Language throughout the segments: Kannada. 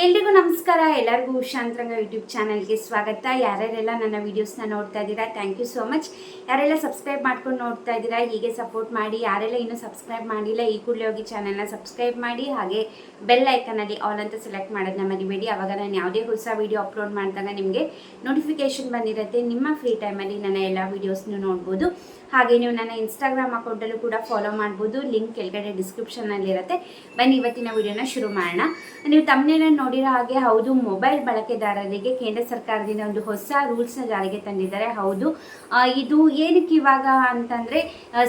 ಎಲ್ರಿಗೂ ನಮಸ್ಕಾರ. ಎಲ್ಲರಿಗೂ ಉಷಾಂತರಂಗ ಯೂಟ್ಯೂಬ್ ಚಾನಲ್ಗೆ ಸ್ವಾಗತ. ಯಾರ್ಯಾರೆಲ್ಲ ನನ್ನ ವೀಡಿಯೋಸ್ನ ನೋಡ್ತಾ ಇದ್ದೀರಾ, ಥ್ಯಾಂಕ್ ಯು ಸೋ ಮಚ್. ಯಾರೆಲ್ಲ ಸಬ್ಸ್ಕ್ರೈಬ್ ಮಾಡ್ಕೊಂಡು ನೋಡ್ತಾ ಇದ್ದೀರಾ, ಹೀಗೆ ಸಪೋರ್ಟ್ ಮಾಡಿ. ಯಾರೆಲ್ಲ ಇನ್ನೂ ಸಬ್ಸ್ಕ್ರೈಬ್ ಮಾಡಿಲ್ಲ, ಈ ಕೂಡಲೇ ಹೋಗಿ ಚಾನಲ್ನ ಸಬ್ಸ್ಕ್ರೈಬ್ ಮಾಡಿ. ಹಾಗೆ ಬೆಲ್ ಐಕನಲ್ಲಿ ಆಲ್ ಅಂತ ಸೆಲೆಕ್ಟ್ ಮಾಡೋದನ್ನ ಮರಿಬೇಡಿ. ಆವಾಗ ನಾನು ಯಾವುದೇ ಹೊಸ ವೀಡಿಯೋ ಅಪ್ಲೋಡ್ ಮಾಡಿದಾಗ ನಿಮಗೆ ನೋಟಿಫಿಕೇಶನ್ ಬಂದಿರುತ್ತೆ. ನಿಮ್ಮ ಫ್ರೀ ಟೈಮಲ್ಲಿ ನನ್ನ ಎಲ್ಲ ವೀಡಿಯೋಸ್ನು ನೋಡ್ಬೋದು. ಹಾಗೆ ನೀವು ನನ್ನ ಇನ್ಸ್ಟಾಗ್ರಾಮ್ ಅಕೌಂಟಲ್ಲೂ ಕೂಡ ಫಾಲೋ ಮಾಡ್ಬೋದು. ಲಿಂಕ್ ಕೆಳಗಡೆ ಡಿಸ್ಕ್ರಿಪ್ಷನ್ನಲ್ಲಿರುತ್ತೆ. ಬನ್ನಿ ಇವತ್ತಿನ ವಿಡಿಯೋನ ಶುರು ಮಾಡೋಣ. ನೀವು ತಮ್ಮನೇನ ನೋಡಿರೋ ಹಾಗೆ ಹೌದು, ಮೊಬೈಲ್ ಬಳಕೆದಾರರಿಗೆ ಕೇಂದ್ರ ಸರ್ಕಾರದಿಂದ ಒಂದು ಹೊಸ ರೂಲ್ಸ್ನ ಜಾರಿಗೆ ತಂದಿದ್ದಾರೆ. ಹೌದು, ಇದು ಏನಕ್ಕೆ ಇವಾಗ ಅಂತಂದರೆ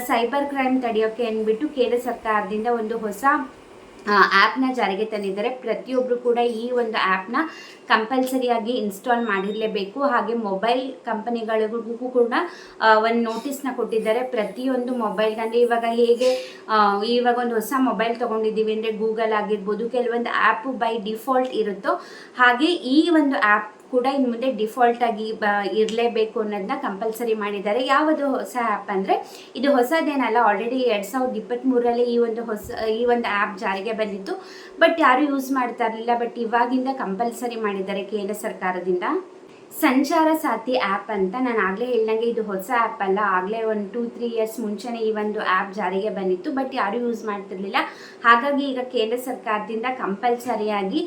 ಸೈಬರ್ ಕ್ರೈಮ್ ತಡೆಯೋಕ್ಕೆ ಅಂದ್ಬಿಟ್ಟು ಕೇಂದ್ರ ಸರ್ಕಾರದಿಂದ ಒಂದು ಹೊಸ ಆ್ಯಪ್ನ ಜಾರಿಗೆ ತಂದಿದ್ದಾರೆ. ಪ್ರತಿಯೊಬ್ಬರು ಕೂಡ ಈ ಒಂದು ಆ್ಯಪ್ನ ಕಂಪಲ್ಸರಿಯಾಗಿ ಇನ್ಸ್ಟಾಲ್ ಮಾಡಿರಲೇಬೇಕು. ಹಾಗೆ ಮೊಬೈಲ್ ಕಂಪನಿಗಳಿಗೂ ಕೂಡ ಒಂದು ನೋಟಿಸ್ನ ಕೊಟ್ಟಿದ್ದಾರೆ. ಪ್ರತಿಯೊಂದು ಮೊಬೈಲ್ಗಂದರೆ ಇವಾಗ ಹೇಗೆ ಇವಾಗ ಒಂದು ಹೊಸ ಮೊಬೈಲ್ ತೊಗೊಂಡಿದ್ದೀವಿ ಅಂದರೆ ಗೂಗಲ್ ಆಗಿರ್ಬೋದು, ಕೆಲವೊಂದು ಆ್ಯಪು ಬೈ ಡಿಫಾಲ್ಟ್ ಇರುತ್ತೋ ಹಾಗೆ ಈ ಒಂದು ಆ್ಯಪ್ ಕೂಡ ಇನ್ನು ಮುಂದೆ ಡಿಫಾಲ್ಟ್ ಆಗಿ ಇರಲೇಬೇಕು ಅನ್ನೋದನ್ನ ಕಂಪಲ್ಸರಿ ಮಾಡಿದ್ದಾರೆ. ಯಾವುದು ಹೊಸ ಆ್ಯಪ್ ಅಂದರೆ ಇದು ಹೊಸದೇನಲ್ಲ, ಆಲ್ರೆಡಿ 2023ರಲ್ಲಿ ಈ ಒಂದು ಆ್ಯಪ್ ಜಾರಿಗೆ ಬಂದಿತ್ತು. ಬಟ್ ಯಾರು ಯೂಸ್ ಮಾಡ್ತಾ ಇರಲಿಲ್ಲ. ಬಟ್ ಇವಾಗಿಂದ ಕಂಪಲ್ಸರಿ ಮಾಡಿದ್ದಾರೆ ಕೇಂದ್ರ ಸರ್ಕಾರದಿಂದ. ಸಂಚಾರ ಸಾಥಿ ಆ್ಯಪ್ ಅಂತ ನಾನು ಆಗಲೇ ಹೇಳ್ದಂಗೆ ಇದು ಹೊಸ ಆ್ಯಪ್ ಅಲ್ಲ. ಆಗಲೇ ಒಂದು 2-3 ಇಯರ್ಸ್ ಮುಂಚೆನೇ ಈ ಒಂದು ಆ್ಯಪ್ ಜಾರಿಗೆ ಬಂದಿತ್ತು. ಬಟ್ ಯಾರೂ ಯೂಸ್ ಮಾಡ್ತಿರ್ಲಿಲ್ಲ. ಹಾಗಾಗಿ ಈಗ ಕೇಂದ್ರ ಸರ್ಕಾರದಿಂದ ಕಂಪಲ್ಸರಿಯಾಗಿ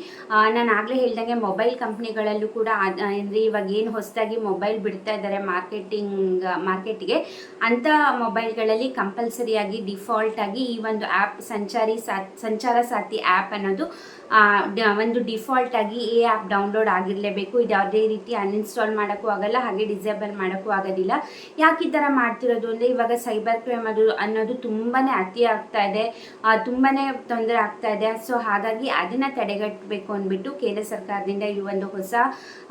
ನಾನು ಆಗಲೇ ಹೇಳ್ದಂಗೆ ಮೊಬೈಲ್ ಕಂಪ್ನಿಗಳಲ್ಲೂ ಕೂಡ ಅಂದರೆ ಇವಾಗ ಏನು ಹೊಸದಾಗಿ ಮೊಬೈಲ್ ಬಿಡ್ತಾ ಇದ್ದಾರೆ ಮಾರ್ಕೆಟಿಗೆ, ಅಂಥ ಮೊಬೈಲ್ಗಳಲ್ಲಿ ಕಂಪಲ್ಸರಿಯಾಗಿ ಡಿಫಾಲ್ಟಾಗಿ ಈ ಒಂದು ಆ್ಯಪ್ ಸಂಚಾರ ಸಾಥಿ ಆ್ಯಪ್ ಅನ್ನೋದು ಒಂದು ಡಿಫಾಲ್ಟ್ ಆಗಿ ಈ ಆ್ಯಪ್ ಡೌನ್ಲೋಡ್ ಆಗಿರಲೇಬೇಕು. ಇದು ಯಾವುದೇ ರೀತಿ ಅನ್ಇನ್ಸ್ಟಾಲ್ ಮಾಡೋಕ್ಕೂ ಆಗಲ್ಲ, ಹಾಗೆ ಡಿಸೇಬಲ್ ಮಾಡೋಕ್ಕೂ ಆಗೋದಿಲ್ಲ. ಯಾಕೆ ಈ ಥರ ಮಾಡ್ತಿರೋದು ಅಂದರೆ ಇವಾಗ ಸೈಬರ್ ಕ್ರೈಮ್ ಅನ್ನೋದು ತುಂಬಾ ಅತಿ ಆಗ್ತಾ ಇದೆ, ತುಂಬಾ ತೊಂದರೆ ಆಗ್ತಾ ಇದೆ. ಸೊ ಹಾಗಾಗಿ ಅದನ್ನು ತಡೆಗಟ್ಟಬೇಕು ಅಂದ್ಬಿಟ್ಟು ಕೇಂದ್ರ ಸರ್ಕಾರದಿಂದ ಈ ಒಂದು ಹೊಸ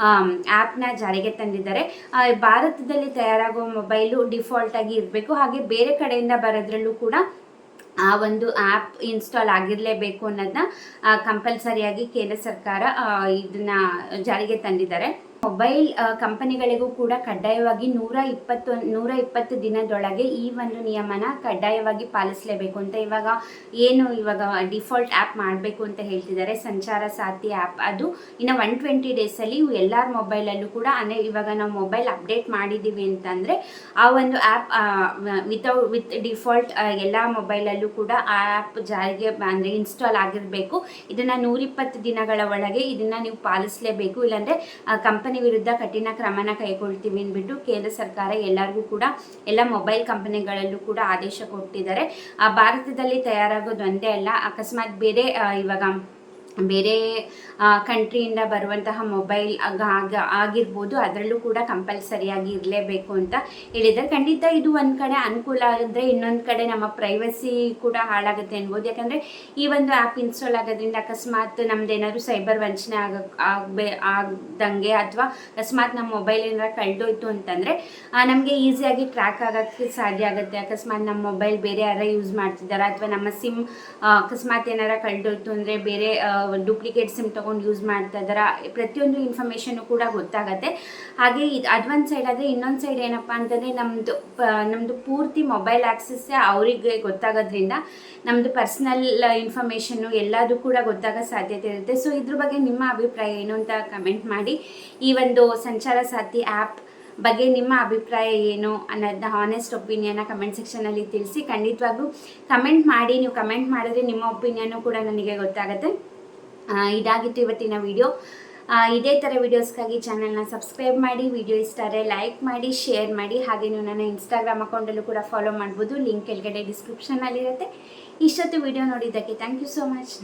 ಆ್ಯಪ್ನ ಜಾರಿಗೆ ತಂದಿದ್ದಾರೆ. ಭಾರತದಲ್ಲಿ ತಯಾರಾಗುವ ಮೊಬೈಲು ಡಿಫಾಲ್ಟ್ ಆಗಿ ಇರಬೇಕು, ಹಾಗೆ ಬೇರೆ ಕಡೆಯಿಂದ ಬರೋದ್ರಲ್ಲೂ ಕೂಡ ಆ ಒಂದು ಆ್ಯಪ್ ಇನ್ಸ್ಟಾಲ್ ಆಗಿರಲೇಬೇಕು ಅನ್ನೋದನ್ನ ಕಂಪಲ್ಸರಿಯಾಗಿ ಕೇಂದ್ರ ಸರ್ಕಾರ ಇದನ್ನ ಜಾರಿಗೆ ತಂದಿದ್ದಾರೆ. ಮೊಬೈಲ್ ಕಂಪನಿಗಳಿಗೂ ಕೂಡ ಕಡ್ಡಾಯವಾಗಿ 120 ದಿನದೊಳಗೆ ಈ ಒಂದು ನಿಯಮನ ಕಡ್ಡಾಯವಾಗಿ ಪಾಲಿಸಲೇಬೇಕು ಅಂತ ಇವಾಗ ಡಿಫಾಲ್ಟ್ ಆ್ಯಪ್ ಮಾಡಬೇಕು ಅಂತ ಹೇಳ್ತಿದ್ದಾರೆ. ಸಂಚಾರ ಸಾಥಿ ಆ್ಯಪ್ ಅದು ಇನ್ನು 120 ಡೇಸಲ್ಲಿ ಎಲ್ಲರ ಮೊಬೈಲಲ್ಲೂ ಕೂಡ, ಅಂದರೆ ಇವಾಗ ನಾವು ಮೊಬೈಲ್ ಅಪ್ಡೇಟ್ ಮಾಡಿದ್ದೀವಿ ಅಂತಂದರೆ ಆ ಒಂದು ಆ್ಯಪ್ ವಿತ್ ಡಿಫಾಲ್ಟ್ ಎಲ್ಲ ಮೊಬೈಲಲ್ಲೂ ಕೂಡ ಆ ಆ್ಯಪ್ ಜಾರಿಗೆ ಅಂದರೆ ಇನ್ಸ್ಟಾಲ್ ಆಗಿರಬೇಕು. ಇದನ್ನು 120 ದಿನಗಳ ಒಳಗೆ ಇದನ್ನು ನೀವು ಪಾಲಿಸಲೇಬೇಕು, ಇಲ್ಲಾಂದರೆ ಕಂಪನಿ ವಿರುದ್ಧ ಕಠಿಣ ಕ್ರಮನ ಕೈಗೊಳ್ತೀವಿ ಅಂದ್ಬಿಟ್ಟು ಕೇಂದ್ರ ಸರ್ಕಾರ ಎಲ್ಲರಿಗೂ ಕೂಡ ಎಲ್ಲ ಮೊಬೈಲ್ ಕಂಪನಿಗಳಲ್ಲೂ ಕೂಡ ಆದೇಶ ಕೊಟ್ಟಿದ್ದಾರೆ. ಭಾರತದಲ್ಲಿ ತಯಾರಾಗೋದು ಒಂದೇ ಅಲ್ಲ, ಅಕಸ್ಮಾತ್ ಬೇರೆ ಕಂಟ್ರಿಯಿಂದ ಬರುವಂತಹ ಮೊಬೈಲ್ ಆಗಿರ್ಬೋದು, ಅದರಲ್ಲೂ ಕೂಡ ಕಂಪಲ್ಸರಿಯಾಗಿ ಇರಲೇಬೇಕು ಅಂತ ಹೇಳಿದ್ದಾರೆ. ಖಂಡಿತ ಇದು ಒಂದು ಕಡೆ ಅನುಕೂಲ ಆದರೆ ಇನ್ನೊಂದು ಕಡೆ ನಮ್ಮ ಪ್ರೈವಸಿ ಕೂಡ ಹಾಳಾಗುತ್ತೆ ಅನ್ಬೋದು. ಯಾಕಂದರೆ ಈ ಒಂದು ಆ್ಯಪ್ ಇನ್ಸ್ಟಾಲ್ ಆಗೋದ್ರಿಂದ ಅಕಸ್ಮಾತ್ ನಮ್ದೇನಾದ್ರು ಸೈಬರ್ ವಂಚನೆ ಆಗ್ದಂಗೆ ಅಥವಾ ಅಕಸ್ಮಾತ್ ನಮ್ಮ ಮೊಬೈಲ್ ಏನಾದ್ರು ಕಳೆದೋಯ್ತು ಅಂತಂದರೆ ನಮಗೆ ಈಸಿಯಾಗಿ ಟ್ರ್ಯಾಕ್ ಆಗೋಕ್ಕೆ ಸಾಧ್ಯ ಆಗುತ್ತೆ. ಅಕಸ್ಮಾತ್ ನಮ್ಮ ಮೊಬೈಲ್ ಬೇರೆ ಯಾರು ಯೂಸ್ ಮಾಡ್ತಿದ್ದಾರೆ ಅಥವಾ ನಮ್ಮ ಸಿಮ್ ಅಕಸ್ಮಾತ್ ಏನಾರ ಕಳೆದೋಯ್ತು ಅಂದರೆ ಬೇರೆ ಡೂಪ್ಲಿಕೇಟ್ ಸಿಮ್ ತೊಗೊಂಡು ಯೂಸ್ ಮಾಡ್ತಾ ಇದ್ದಾರೆ, ಪ್ರತಿಯೊಂದು ಇನ್ಫಾರ್ಮೇಷನ್ನು ಕೂಡ ಗೊತ್ತಾಗುತ್ತೆ. ಹಾಗೆ ಅದೊಂದು ಸೈಡ್ ಆದರೆ ಇನ್ನೊಂದು ಸೈಡ್ ಏನಪ್ಪ ಅಂತಂದರೆ ನಮ್ಮದು ಪೂರ್ತಿ ಮೊಬೈಲ್ ಆ್ಯಕ್ಸಸ್ಸೇ ಅವರಿಗೆ ಗೊತ್ತಾಗೋದ್ರಿಂದ ನಮ್ಮದು ಪರ್ಸ್ನಲ್ ಇನ್ಫಾರ್ಮೇಷನ್ನು ಎಲ್ಲದೂ ಕೂಡ ಗೊತ್ತಾಗೋ ಸಾಧ್ಯತೆ ಇರುತ್ತೆ. ಸೊ ಇದ್ರ ಬಗ್ಗೆ ನಿಮ್ಮ ಅಭಿಪ್ರಾಯ ಏನು ಅಂತ ಕಮೆಂಟ್ ಮಾಡಿ. ಈ ಒಂದು ಸಂಚಾರ ಸಾಥಿ ಆ್ಯಪ್ ಬಗ್ಗೆ ನಿಮ್ಮ ಅಭಿಪ್ರಾಯ ಏನು ಅನ್ನೋದನ್ನ ಹಾನೆಸ್ಟ್ ಒಪಿನಿಯನ್ನ ಕಮೆಂಟ್ ಸೆಕ್ಷನಲ್ಲಿ ತಿಳಿಸಿ. ಖಂಡಿತವಾಗ್ಲೂ ಕಮೆಂಟ್ ಮಾಡಿ. ನೀವು ಕಮೆಂಟ್ ಮಾಡಿದ್ರೆ ನಿಮ್ಮ ಒಪಿನಿಯನ್ನು ಕೂಡ ನನಗೆ ಗೊತ್ತಾಗುತ್ತೆ. ಇದಾಗಿತ್ತು ಇವತ್ತಿನ ವಿಡಿಯೋ. ಇದೇ ಥರ ವೀಡಿಯೋಸ್ಗಾಗಿ ಚಾನಲ್ನ ಸಬ್ಸ್ಕ್ರೈಬ್ ಮಾಡಿ. ವಿಡಿಯೋ ಇಷ್ಟ ಆದರೆ ಲೈಕ್ ಮಾಡಿ, ಶೇರ್ ಮಾಡಿ. ಹಾಗೆ ನೀವು ನನ್ನ ಇನ್ಸ್ಟಾಗ್ರಾಮ್ ಅಕೌಂಟಲ್ಲೂ ಕೂಡ ಫಾಲೋ ಮಾಡ್ಬೋದು. ಲಿಂಕ್ ಕೆಳಗಡೆ ಡಿಸ್ಕ್ರಿಪ್ಷನ್ನಲ್ಲಿರುತ್ತೆ. ಇಷ್ಟೊತ್ತು ವಿಡಿಯೋ ನೋಡಿದ್ದಕ್ಕೆ ಥ್ಯಾಂಕ್ ಯು ಸೋ ಮಚ್.